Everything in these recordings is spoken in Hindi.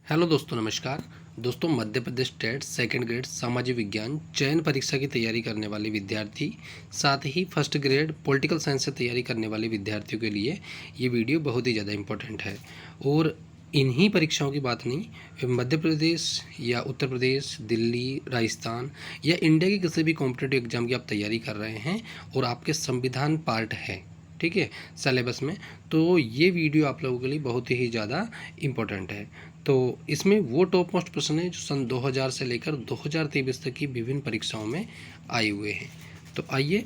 हेलो दोस्तों, नमस्कार। दोस्तों, Madhya Pradesh state second grade सामाजिक विज्ञान चयन परीक्षा की तैयारी करने वाले विद्यार्थी, साथ ही फर्स्ट ग्रेड पॉलिटिकल साइंस से तैयारी करने वाले विद्यार्थियों के लिए ये वीडियो बहुत ही ज़्यादा इम्पोर्टेंट है। और इन्हीं परीक्षाओं की बात नहीं, मध्य प्रदेश या उत्तर प्रदेश, दिल्ली, राजस्थान या इंडिया के किसी भी कॉम्पिटेटिव एग्जाम की आप तैयारी कर रहे हैं और आपके संविधान पार्ट है, ठीक है, सिलेबस में, तो ये वीडियो आप लोगों के लिए बहुत ही ज़्यादा इम्पोर्टेंट है। तो इसमें वो टॉप मोस्ट प्रश्न है जो सन 2000 से लेकर 2023 तक की विभिन्न परीक्षाओं में आए हुए हैं। तो आइए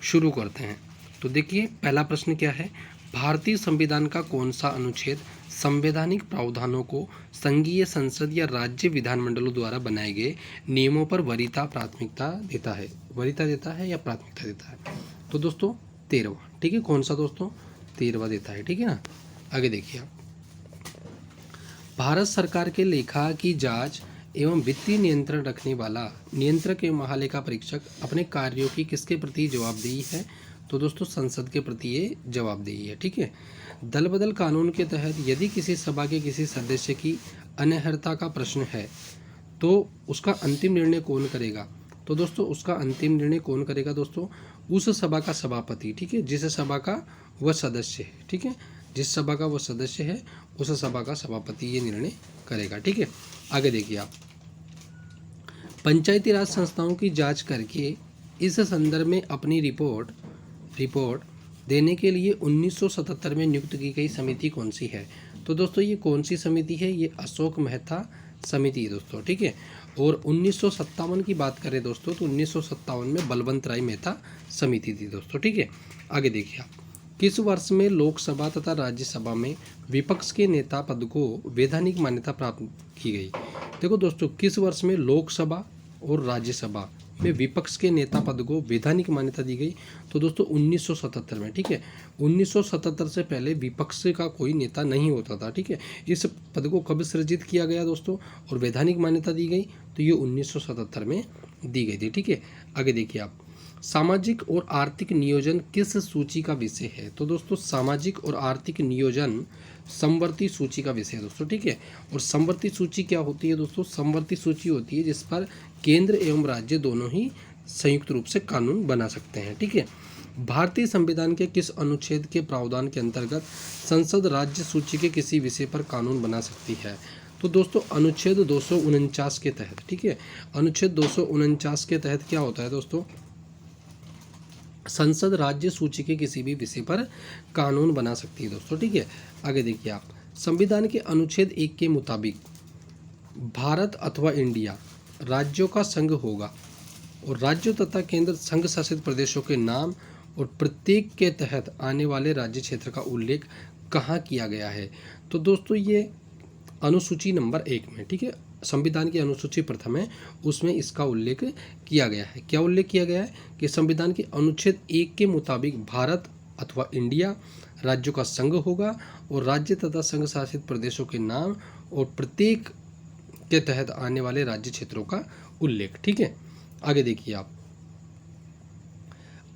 शुरू करते हैं। तो देखिए, पहला प्रश्न क्या है। भारतीय संविधान का कौन सा अनुच्छेद संवैधानिक प्रावधानों को संघीय संसद या राज्य विधानमंडलों द्वारा बनाए गए नियमों पर वरीयता प्राथमिकता देता है, वरीयता देता है या प्राथमिकता देता है? तो दोस्तों 13वां, ठीक है। कौन सा दोस्तों? 13वां देता है, ठीक है ना। आगे देखिए आप, भारत सरकार के लेखा की जांच एवं वित्तीय नियंत्रण रखने वाला नियंत्रक एवं महालेखा परीक्षक अपने कार्यों की किसके प्रति जवाबदेही है? तो दोस्तों संसद के प्रति ये जवाबदेही है, ठीक है। दल बदल कानून के तहत यदि किसी सभा के किसी सदस्य की अनर्हता का प्रश्न है तो उसका अंतिम निर्णय कौन करेगा? तो दोस्तों उसका अंतिम निर्णय कौन करेगा दोस्तों? उस सभा का सभापति, ठीक है, जिस सभा का वह सदस्य है, ठीक है, जिस सभा का वह सदस्य है उस सभा का सभापति ये निर्णय करेगा, ठीक है। आगे देखिए आप, पंचायती राज संस्थाओं की जांच करके इस संदर्भ में अपनी रिपोर्ट देने के लिए 1977 में नियुक्त की गई समिति कौन सी है? तो दोस्तों ये कौन सी समिति है? ये अशोक मेहता समिति है दोस्तों, ठीक है। और 1957 की बात करें दोस्तों तो 1957 में बलवंत राय मेहता समिति थी दोस्तों, ठीक है। आगे देखिए आप, किस वर्ष में लोकसभा तथा राज्यसभा में विपक्ष के नेता पद को वैधानिक मान्यता प्राप्त की गई? देखो दोस्तों, किस वर्ष में लोकसभा और राज्यसभा में विपक्ष के नेता पद को वैधानिक मान्यता दी गई? तो दोस्तों 1977 में, ठीक है। 1977 से पहले विपक्ष का कोई नेता नहीं होता था, ठीक है। इस पद को कब सृजित किया गया दोस्तों और वैधानिक मान्यता दी गई? तो ये 1977 में दी गई थी, ठीक है। आगे देखिए आप, सामाजिक और आर्थिक नियोजन किस सूची का विषय है? तो दोस्तों सामाजिक और आर्थिक नियोजन समवर्ती सूची का विषय है दोस्तों, ठीक है। और समवर्ती सूची क्या होती है दोस्तों? समवर्ती सूची होती है जिस पर केंद्र एवं राज्य दोनों ही संयुक्त रूप से कानून बना सकते हैं, ठीक है। भारतीय संविधान के किस अनुच्छेद के प्रावधान के अंतर्गत संसद राज्य सूची के किसी विषय पर कानून बना सकती है? तो दोस्तों अनुच्छेद 249 के तहत, ठीक है। अनुच्छेद 249 के तहत क्या होता है दोस्तों? संसद राज्य सूची के किसी भी विषय पर कानून बना सकती है दोस्तों, ठीक है। आगे देखिए आप, संविधान के अनुच्छेद 1 के मुताबिक भारत अथवा इंडिया राज्यों का संघ होगा और राज्यों तथा केंद्र संघ शासित प्रदेशों के नाम और प्रत्येक के तहत आने वाले राज्य क्षेत्र का उल्लेख कहाँ किया गया है? तो दोस्तों ये अनुसूची नंबर 1 में, ठीक है, संविधान की अनुसूची प्रथम है, उसमें इसका उल्लेख किया गया है। क्या उल्लेख किया गया है? कि संविधान के अनुच्छेद 1 के मुताबिक भारत अथवा इंडिया राज्यों का संघ होगा और राज्य तथा संघ शासित प्रदेशों के नाम और प्रत्येक के तहत आने वाले राज्य क्षेत्रों का उल्लेख, ठीक है। आगे देखिए आप,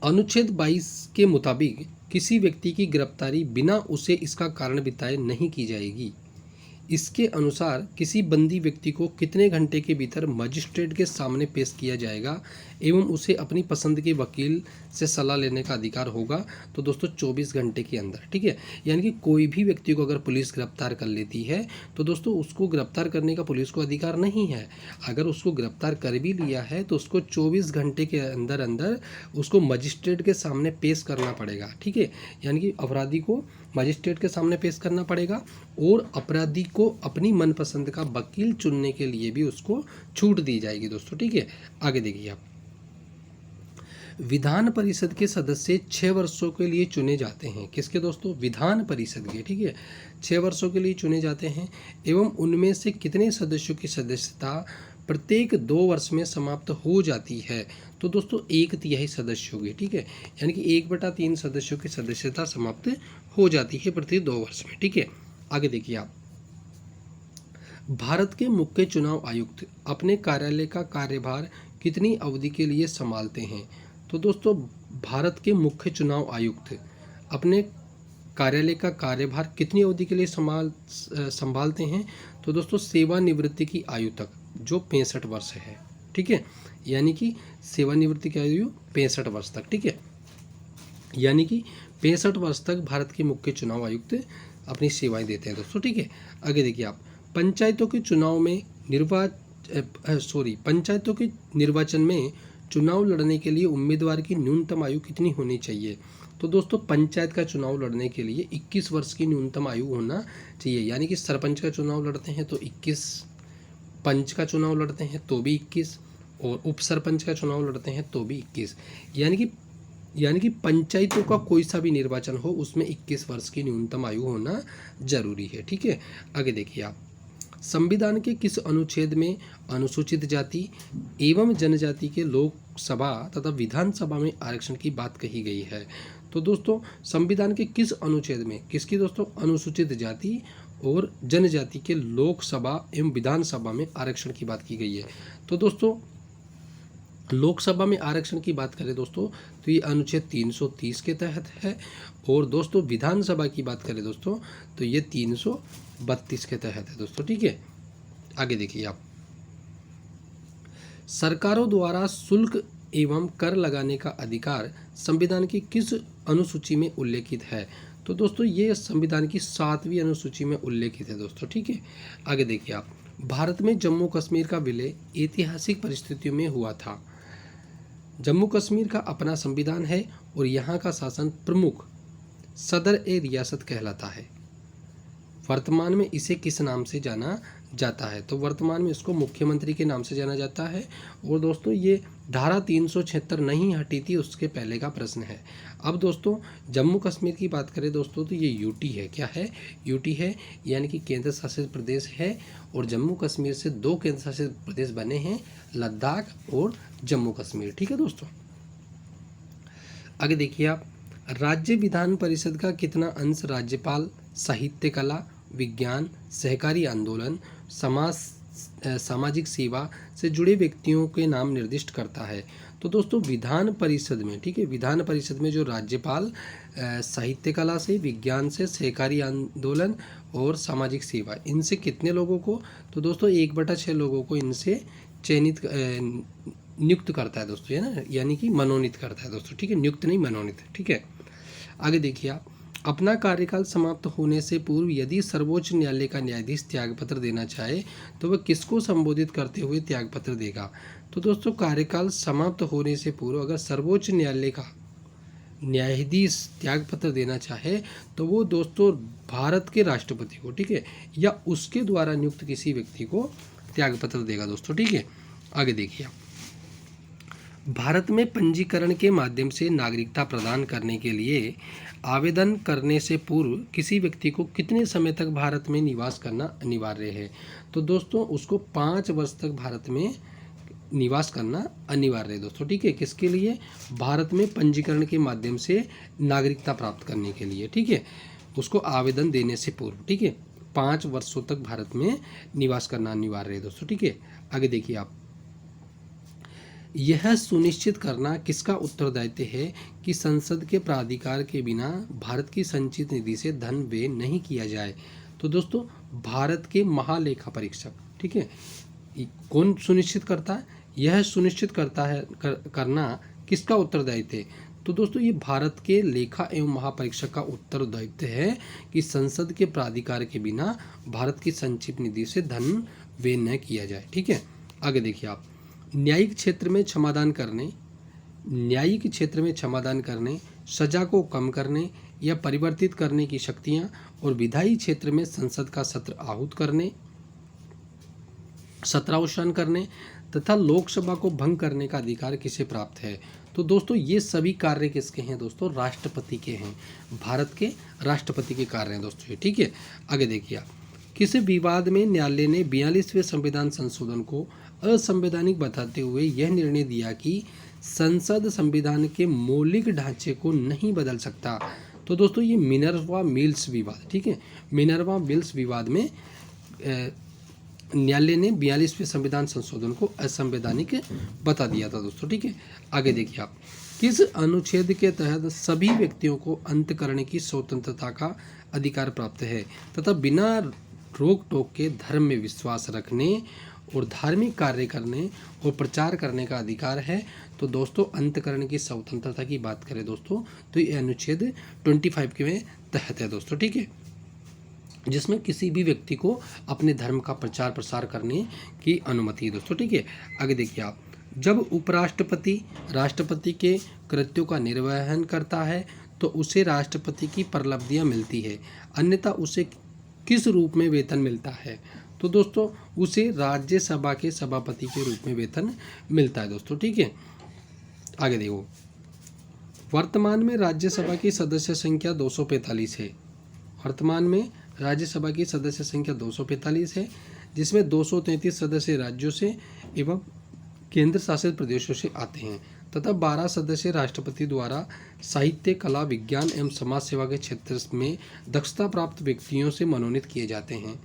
अनुच्छेद 22 के मुताबिक किसी व्यक्ति की गिरफ्तारी बिना उसे इसका कारण बताए नहीं की जाएगी। इसके अनुसार किसी बंदी व्यक्ति को कितने घंटे के भीतर मजिस्ट्रेट के सामने पेश किया जाएगा एवं उसे अपनी पसंद के वकील से सलाह लेने का अधिकार होगा? तो दोस्तों 24 घंटे के अंदर, ठीक है। यानी कि कोई भी व्यक्ति को अगर पुलिस गिरफ्तार कर लेती है तो दोस्तों उसको गिरफ्तार करने का पुलिस को अधिकार नहीं है। अगर उसको गिरफ्तार कर भी लिया है तो उसको 24 घंटे के अंदर अंदर उसको मजिस्ट्रेट के सामने पेश करना पड़ेगा, ठीक है। यानी कि अपराधी को मजिस्ट्रेट के सामने पेश करना पड़ेगा और अपराधी को अपनी मनपसंद का वकील चुनने के लिए भी उसको छूट दी जाएगी दोस्तों, ठीक है। आगे देखिए आप, विधान परिषद के सदस्य 6 वर्षों के लिए चुने जाते हैं। किसके दोस्तों? विधान परिषद के, ठीक है, 6 वर्षों के लिए चुने जाते हैं एवं उनमें से कितने सदस्यों की सदस्यता प्रत्येक 2 वर्ष में समाप्त हो जाती है? तो दोस्तों 1/3 सदस्यों की, ठीक है, यानी कि 1/3 सदस्यों की सदस्यता समाप्त हो जाती है प्रत्येक 2 वर्ष में, ठीक है। आगे देखिए आप, भारत के मुख्य चुनाव आयुक्त अपने कार्यालय का कार्यभार कितनी अवधि के लिए संभालते हैं? तो दोस्तों भारत के मुख्य चुनाव आयुक्त अपने कार्यालय का कार्यभार कितनी अवधि के लिए संभालते हैं? तो दोस्तों सेवानिवृत्ति की आयु तक जो 65 वर्ष है, ठीक है, यानी कि सेवानिवृत्ति की आयु 65 वर्ष तक, ठीक है, यानी कि 65 वर्ष तक भारत के मुख्य चुनाव आयुक्त अपनी सेवाएं देते हैं दोस्तों, ठीक है। आगे देखिए आप, पंचायतों के चुनाव में पंचायतों के निर्वाचन में चुनाव लड़ने के लिए उम्मीदवार की न्यूनतम आयु कितनी होनी चाहिए? तो दोस्तों पंचायत का चुनाव लड़ने के लिए 21 वर्ष की न्यूनतम आयु होना चाहिए, यानी कि सरपंच का चुनाव लड़ते हैं तो 21, पंच का चुनाव लड़ते हैं तो भी 21, और उप सरपंच का चुनाव लड़ते हैं तो भी 21, यानी कि पंचायतों का कोई सा भी निर्वाचन हो उसमें 21 वर्ष की न्यूनतम आयु होना जरूरी है, ठीक है। आगे देखिए आप, संविधान के किस अनुच्छेद में अनुसूचित जाति एवं जनजाति के लोकसभा तथा विधानसभा में आरक्षण की बात कही गई है? तो दोस्तों संविधान के किस अनुच्छेद में, किसकी दोस्तों, अनुसूचित जाति और जनजाति के लोकसभा एवं विधानसभा में आरक्षण की बात की गई है? तो दोस्तों लोकसभा में आरक्षण की बात करें दोस्तों तो ये अनुच्छेद 330 के तहत है, और दोस्तों विधानसभा की बात करें दोस्तों तो ये 332 के तहत है दोस्तों, ठीक है। आगे देखिए आप, सरकारों द्वारा शुल्क एवं कर लगाने का अधिकार संविधान की किस अनुसूची में उल्लेखित है? तो दोस्तों ये संविधान की 7वीं अनुसूची में उल्लेखित है दोस्तों, ठीक है। आगे देखिए आप, भारत में जम्मू कश्मीर का विलय ऐतिहासिक परिस्थितियों में हुआ था। जम्मू कश्मीर का अपना संविधान है और यहाँ का शासन प्रमुख सदर ए रियासत कहलाता है। वर्तमान में इसे किस नाम से जाना जाता है? तो वर्तमान में इसको मुख्यमंत्री के नाम से जाना जाता है। और दोस्तों ये धारा 376 नहीं हटी थी, उसके पहले का प्रश्न है। अब दोस्तों जम्मू कश्मीर की बात करें दोस्तों तो ये यूटी है, क्या है? यूटी है, यानी कि केंद्र शासित प्रदेश है। और जम्मू कश्मीर से 2 केंद्र शासित प्रदेश बने हैं, लद्दाख और जम्मू कश्मीर, ठीक है दोस्तों। आगे देखिए आप, राज्य विधान परिषद का कितना अंश राज्यपाल साहित्य कला, विज्ञान, सहकारी आंदोलन, सामाजिक सेवा से जुड़े व्यक्तियों के नाम निर्दिष्ट करता है? तो दोस्तों विधान परिषद में, ठीक है, विधान परिषद में जो राज्यपाल साहित्य कला से, विज्ञान से, सहकारी आंदोलन और सामाजिक सेवा, इनसे कितने लोगों को? तो दोस्तों 1/6 लोगों को इनसे चयनित नियुक्त करता है दोस्तों, है ना, यानी कि मनोनीत करता है दोस्तों, ठीक है, नियुक्त नहीं मनोनीत, ठीक है। आगे देखिए आप, अपना कार्यकाल समाप्त होने से पूर्व यदि सर्वोच्च न्यायालय का न्यायाधीश त्यागपत्र देना चाहे तो वह किसको संबोधित करते हुए त्यागपत्र देगा? तो दोस्तों कार्यकाल समाप्त होने से पूर्व अगर सर्वोच्च न्यायालय का न्यायाधीश त्यागपत्र देना चाहे तो वो दोस्तों भारत के राष्ट्रपति को, ठीक है, या उसके द्वारा नियुक्त किसी व्यक्ति को त्यागपत्र देगा दोस्तों, ठीक है। आगे देखिए, भारत में पंजीकरण के माध्यम से नागरिकता प्रदान करने के लिए आवेदन करने से पूर्व किसी व्यक्ति को कितने समय तक भारत में निवास करना अनिवार्य है? तो दोस्तों उसको 5 वर्ष तक भारत में निवास करना अनिवार्य है दोस्तों, ठीक है। किसके लिए? भारत में पंजीकरण के माध्यम से नागरिकता प्राप्त करने के लिए, ठीक है, उसको आवेदन देने से पूर्व, ठीक है, 5 वर्षों तक भारत में निवास करना अनिवार्य है दोस्तों, ठीक है। आगे देखिए आप, यह सुनिश्चित करना किसका उत्तरदायित्व है कि संसद के प्राधिकार के बिना भारत की संचित निधि से धन व्यय नहीं किया जाए? तो दोस्तों भारत के महालेखा परीक्षक, ठीक है, कौन सुनिश्चित करता है? यह सुनिश्चित करता है करना किसका उत्तरदायित्व है? तो दोस्तों ये भारत के लेखा एवं महापरीक्षक का उत्तरदायित्व है कि संसद के प्राधिकार के बिना भारत की संचित निधि से धन व्यय न किया जाए, ठीक है। आगे देखिए आप, न्यायिक क्षेत्र में क्षमादान करने, सजा को कम करने या परिवर्तित करने की शक्तियां और विधायी क्षेत्र में संसद का सत्र आहूत करने, सत्रावसान करने तथा लोकसभा को भंग करने का अधिकार किसे प्राप्त है? तो दोस्तों ये सभी कार्य किसके हैं दोस्तों? राष्ट्रपति के हैं, भारत के राष्ट्रपति के कार्य हैं दोस्तों ये, ठीक है। आगे देखिए आप, किस विवाद में न्यायालय ने 42वें संविधान संशोधन को असंवैधानिक बताते हुए यह निर्णय दिया कि संसद संविधान के मौलिक ढांचे को नहीं बदल सकता? तो दोस्तों ये मिनर्वा मिल्स विवाद, ठीक है, मिनर्वा मिल्स विवाद में न्यायालय ने 42वें संविधान संशोधन को असंवैधानिक बता दिया था दोस्तों, ठीक है। आगे देखिए आप, किस अनुच्छेद के तहत सभी व्यक्तियों को अंतःकरण की स्वतंत्रता का अधिकार प्राप्त है तथा बिना रोक टोक के धर्म में विश्वास रखने और धार्मिक कार्य करने और प्रचार करने का अधिकार है। तो दोस्तों अंतःकरण की स्वतंत्रता की बात करें दोस्तों, तो ये अनुच्छेद 25 के में तहत है दोस्तों, ठीक है, जिसमें किसी भी व्यक्ति को अपने धर्म का प्रचार प्रसार करने की अनुमति है दोस्तों, ठीक है। आगे देखिए आप, जब उपराष्ट्रपति राष्ट्रपति के कृत्यों का निर्वहन करता है तो उसे राष्ट्रपति की परलब्धियां मिलती है, अन्यथा उसे किस रूप में वेतन मिलता है? तो दोस्तों उसे राज्यसभा के सभापति के रूप में वेतन मिलता है दोस्तों, ठीक है। आगे देखो, वर्तमान में राज्यसभा की सदस्य संख्या 245 है। वर्तमान में राज्यसभा की सदस्य संख्या 245 है, जिसमें 233 सदस्य राज्यों से एवं केंद्र शासित प्रदेशों से आते हैं तथा 12 सदस्य राष्ट्रपति द्वारा साहित्य, कला, विज्ञान एवं समाज सेवा के क्षेत्र में दक्षता प्राप्त व्यक्तियों से मनोनीत किए जाते हैं।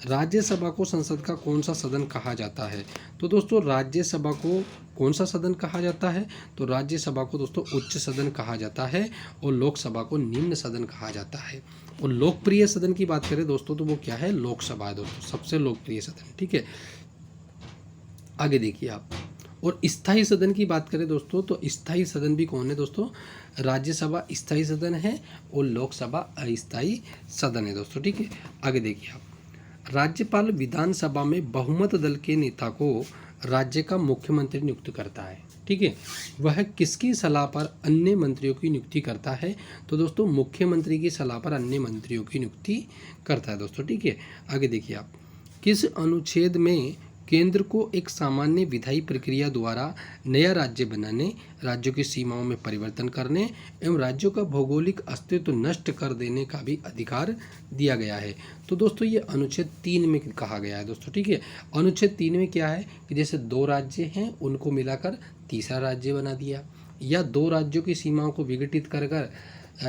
राज्यसभा को संसद का कौन सा सदन कहा जाता है? तो दोस्तों राज्यसभा को कौन सा सदन कहा जाता है? तो राज्यसभा को दोस्तों उच्च सदन कहा जाता है और लोकसभा को निम्न सदन कहा जाता है। और लोकप्रिय सदन की बात करें दोस्तों तो वो क्या है? लोकसभा है दोस्तों, सबसे लोकप्रिय सदन, ठीक है। आगे देखिए आप, और स्थायी सदन की बात करें दोस्तों तो स्थायी सदन भी कौन है दोस्तों? राज्यसभा स्थायी सदन है और लोकसभा अस्थायी सदन है दोस्तों, ठीक है। आगे देखिए आप, राज्यपाल विधानसभा में बहुमत दल के नेता को राज्य का मुख्यमंत्री नियुक्त करता है, ठीक है। वह किसकी सलाह पर अन्य मंत्रियों की नियुक्ति करता है? तो दोस्तों मुख्यमंत्री की सलाह पर अन्य मंत्रियों की नियुक्ति करता है दोस्तों, ठीक है। आगे देखिए आप, किस अनुच्छेद में केंद्र को एक सामान्य विधायी प्रक्रिया द्वारा नया राज्य बनाने, राज्यों की सीमाओं में परिवर्तन करने एवं राज्यों का भौगोलिक अस्तित्व नष्ट कर देने का भी अधिकार दिया गया है? तो दोस्तों ये अनुच्छेद 3 में कहा गया है दोस्तों, ठीक है। अनुच्छेद 3 में क्या है कि जैसे 2 राज्य हैं उनको मिलाकर तीसरा राज्य बना दिया, या 2 राज्यों की सीमाओं को विघटित कर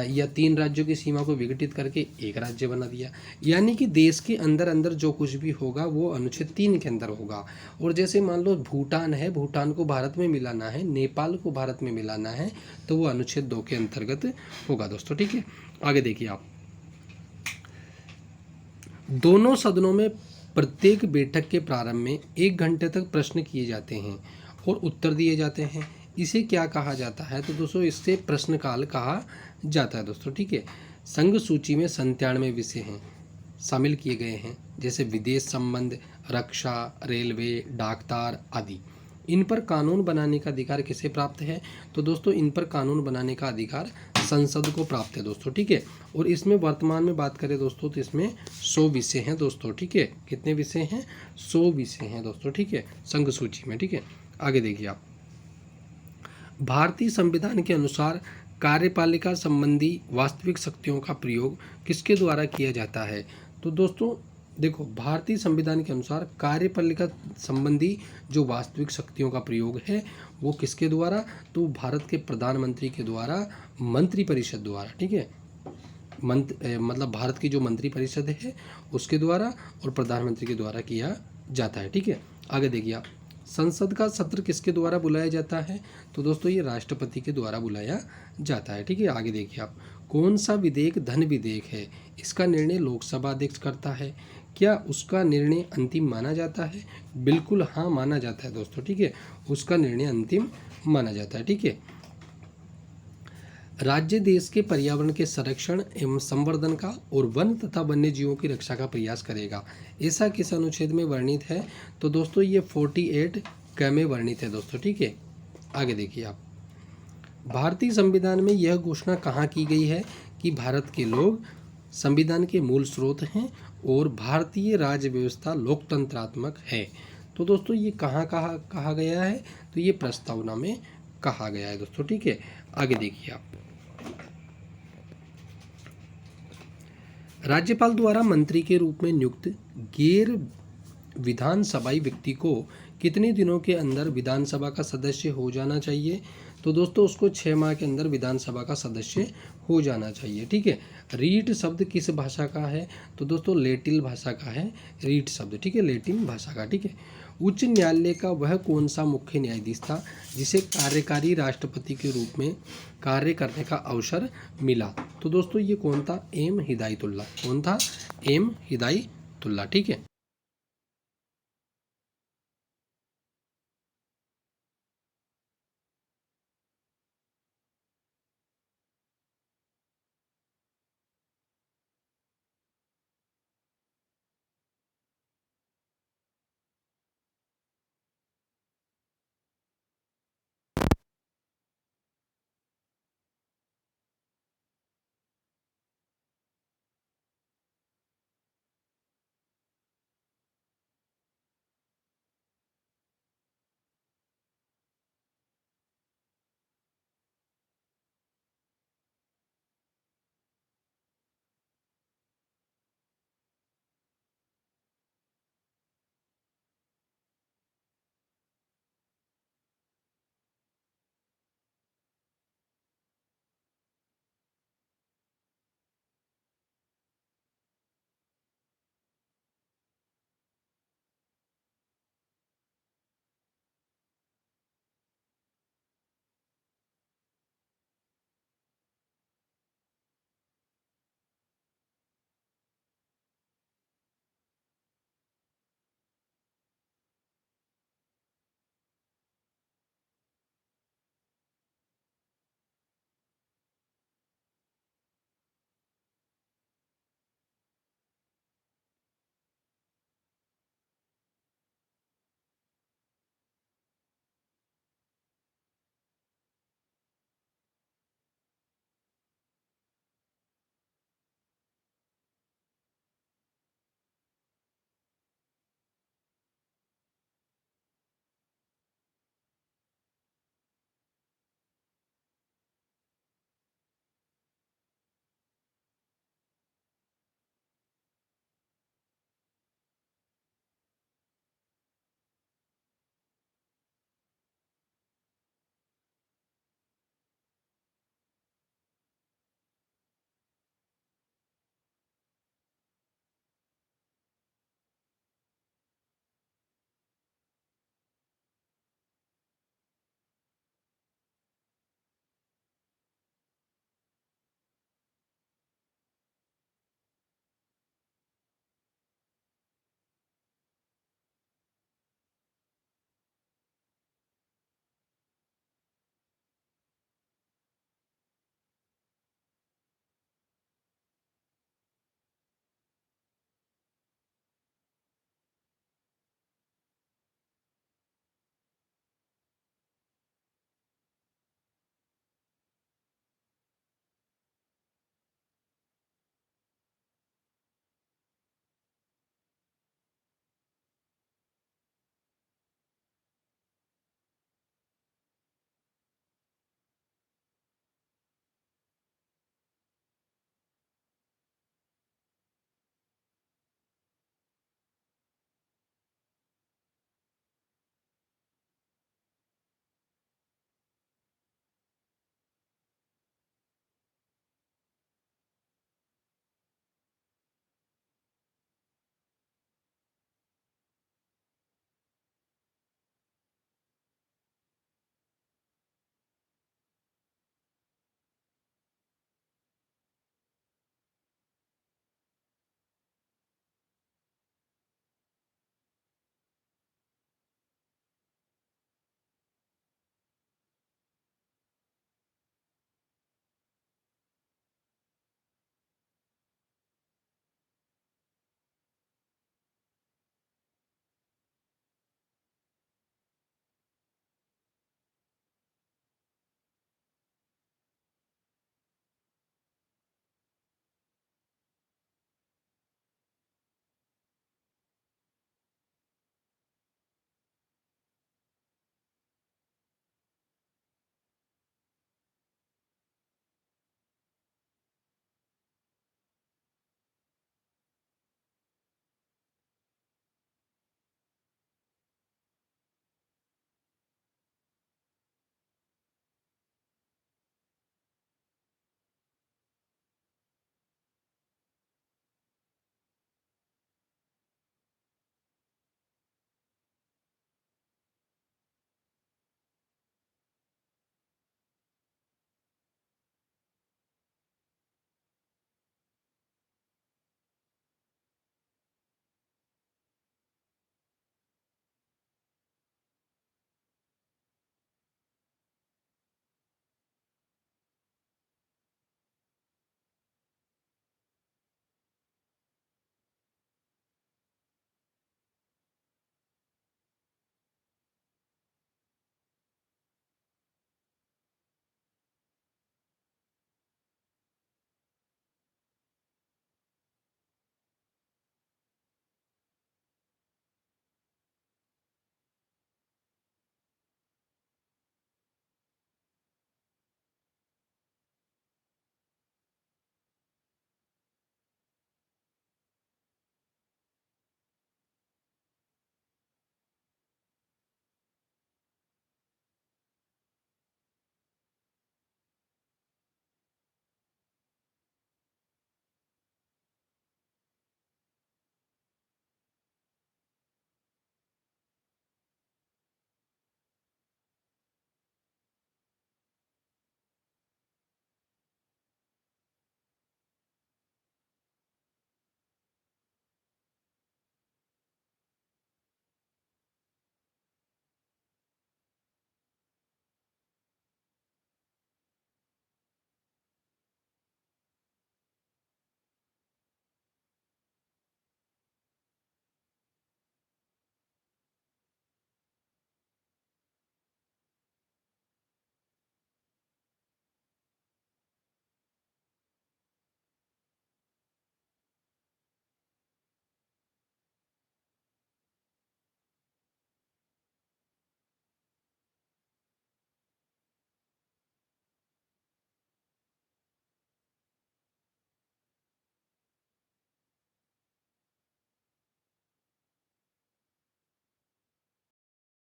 या 3 राज्यों की सीमा को विघटित करके एक राज्य बना दिया। यानी कि देश के अंदर अंदर जो कुछ भी होगा वो अनुच्छेद 3 के अंदर होगा। और जैसे मान लो भूटान है, भूटान को भारत में मिलाना है, नेपाल को भारत में मिलाना है, तो वो अनुच्छेद 2 के अंतर्गत होगा दोस्तों, ठीक है। आगे देखिए आप, दोनों सदनों में प्रत्येक बैठक के प्रारंभ में 1 घंटे तक प्रश्न किए जाते हैं और उत्तर दिए जाते हैं। इसे क्या कहा जाता है? तो दोस्तों इससे प्रश्नकाल कहा जाता है दोस्तों, ठीक है। संघ सूची में 97 विषय हैं शामिल किए गए हैं, जैसे विदेश संबंध, रक्षा, रेलवे, डाकतार आदि। इन पर कानून बनाने का अधिकार किसे प्राप्त है? तो दोस्तों इन पर कानून बनाने का अधिकार संसद को प्राप्त है दोस्तों, ठीक है। और इसमें वर्तमान में बात करें दोस्तों तो इसमें 100 विषय हैं दोस्तों, ठीक है। कितने विषय हैं? 100 विषय हैं दोस्तों, ठीक है, संघ सूची में, ठीक है। आगे देखिए आप, भारतीय संविधान के अनुसार कार्यपालिका संबंधी वास्तविक शक्तियों का प्रयोग किसके द्वारा किया जाता है? तो दोस्तों देखो, भारतीय संविधान के अनुसार कार्यपालिका संबंधी जो वास्तविक शक्तियों का प्रयोग है वो किसके द्वारा? तो भारत के प्रधानमंत्री के द्वारा, मंत्रिपरिषद द्वारा, ठीक है। मतलब भारत की जो मंत्रिपरिषद है उसके द्वारा और प्रधानमंत्री के द्वारा किया जाता है, ठीक है। आगे देखिए आप, संसद का सत्र किसके द्वारा बुलाया जाता है? तो दोस्तों ये राष्ट्रपति के द्वारा बुलाया जाता है, ठीक है। आगे देखिए आप, कौन सा विधेयक धन विधेयक है? इसका निर्णय लोकसभा अध्यक्ष करता है। क्या उसका निर्णय अंतिम माना जाता है? बिल्कुल हाँ, माना जाता है दोस्तों, ठीक है। उसका निर्णय अंतिम माना जाता है, ठीक है। राज्य देश के पर्यावरण के संरक्षण एवं संवर्धन का और वन तथा वन्य जीवों की रक्षा का प्रयास करेगा। ऐसा किस अनुच्छेद में वर्णित है? तो दोस्तों ये 48 क में वर्णित है दोस्तों, ठीक है। आगे देखिए आप, भारतीय संविधान में यह घोषणा कहाँ की गई है कि भारत के लोग संविधान के मूल स्रोत हैं और भारतीय राज्य व्यवस्था लोकतंत्रात्मक है। तो दोस्तों ये कहाँ कहा गया है? तो ये प्रस्तावना में कहा गया है दोस्तों, ठीक है। आगे देखिए आप, राज्यपाल द्वारा मंत्री के रूप में नियुक्त गैर विधानसभाई व्यक्ति को कितने दिनों के अंदर विधानसभा का सदस्य हो जाना चाहिए? तो दोस्तों उसको 6 माह के अंदर विधानसभा का सदस्य हो जाना चाहिए, ठीक है। रीट शब्द किस भाषा का है? तो दोस्तों लैटिन भाषा का है रीट शब्द, ठीक है, लैटिन भाषा का, ठीक है। उच्च न्यायालय का वह कौन सा मुख्य न्यायाधीश था जिसे कार्यकारी राष्ट्रपति के रूप में कार्य करने का अवसर मिला? तो दोस्तों ये कौन था? एम हिदायतुल्लाह। कौन था? एम हिदायतुल्लाह, रहमतुल्लाह। ठीक है।